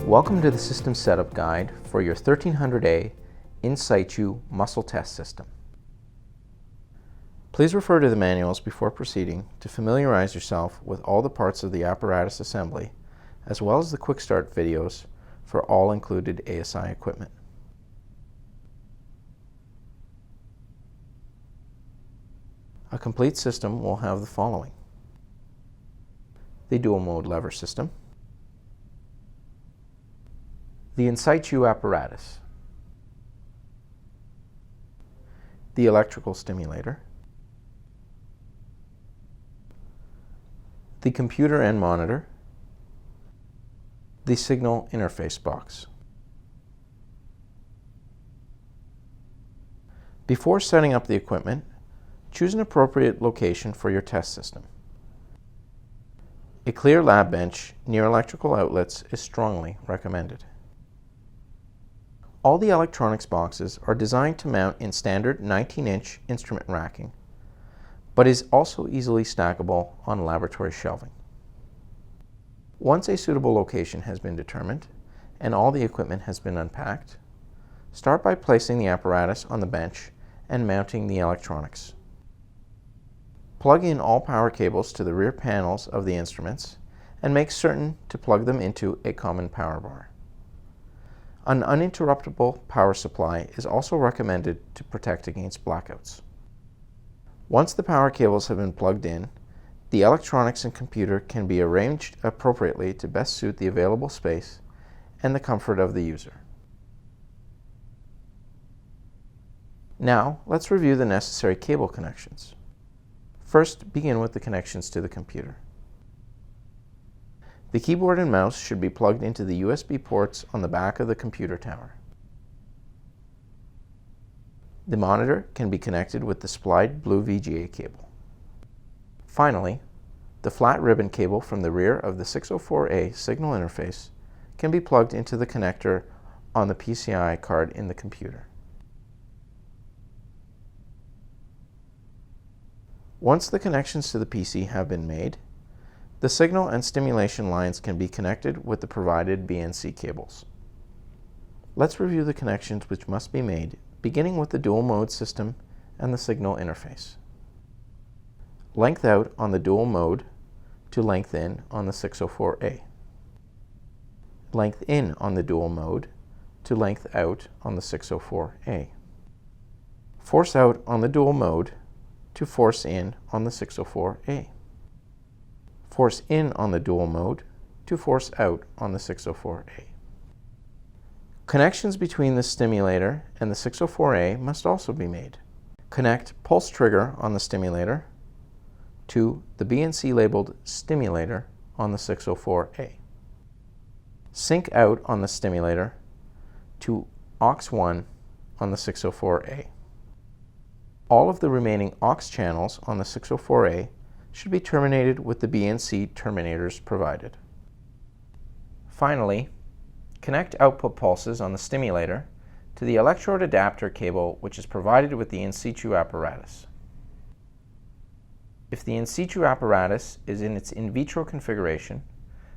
Welcome to the System Setup Guide for your 1300A In-Situ muscle test system. Please refer to the manuals before proceeding to familiarize yourself with all the parts of the apparatus assembly, as well as the quick start videos for all included ASI equipment. A complete system will have the following: the dual mode lever system, the In-Situ apparatus, the electrical stimulator, the computer and monitor, the signal interface box. Before setting up the equipment, choose an appropriate location for your test system. A clear lab bench near electrical outlets is strongly recommended. All the electronics boxes are designed to mount in standard 19-inch instrument racking, but is also easily stackable on laboratory shelving. Once a suitable location has been determined and all the equipment has been unpacked, start by placing the apparatus on the bench and mounting the electronics. Plug in all power cables to the rear panels of the instruments and make certain to plug them into a common power bar. An uninterruptible power supply is also recommended to protect against blackouts. Once the power cables have been plugged in, the electronics and computer can be arranged appropriately to best suit the available space and the comfort of the user. Now, let's review the necessary cable connections. First, begin with the connections to the computer. The keyboard and mouse should be plugged into the USB ports on the back of the computer tower. The monitor can be connected with the supplied blue VGA cable. Finally, the flat ribbon cable from the rear of the 604A signal interface can be plugged into the connector on the PCI card in the computer. Once the connections to the PC have been made, the signal and stimulation lines can be connected with the provided BNC cables. Let's review the connections which must be made, beginning with the dual mode system and the signal interface. Length out on the dual mode to length in on the 604A. Length in on the dual mode to length out on the 604A. Force out on the dual mode to force in on the 604A. Force in on the dual mode to force out on the 604A. Connections between the stimulator and the 604A must also be made. Connect pulse trigger on the stimulator to the BNC labeled stimulator on the 604A. Sync out on the stimulator to aux1 on the 604A. All of the remaining aux channels on the 604A should be terminated with the BNC terminators provided. Finally, connect output pulses on the stimulator to the electrode adapter cable which is provided with the In-Situ apparatus. If the In-Situ apparatus is in its in vitro configuration,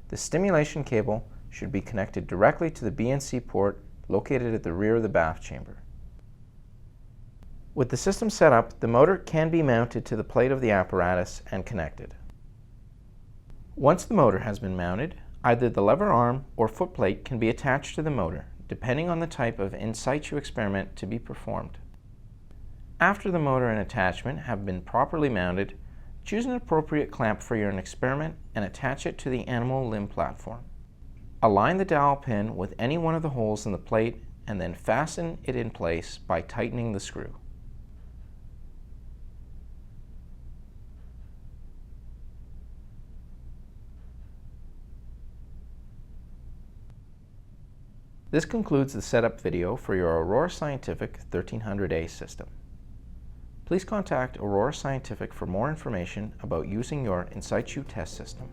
the stimulation cable should be connected directly to the BNC port located at the rear of the bath chamber. With the system set up, the motor can be mounted to the plate of the apparatus and connected. Once the motor has been mounted, either the lever arm or foot plate can be attached to the motor, depending on the type of in-situ experiment to be performed. After the motor and attachment have been properly mounted, choose an appropriate clamp for your experiment and attach it to the animal limb platform. Align the dowel pin with any one of the holes in the plate and then fasten it in place by tightening the screw. This concludes the setup video for your Aurora Scientific 1300A system. Please contact Aurora Scientific for more information about using your In-Situ test system.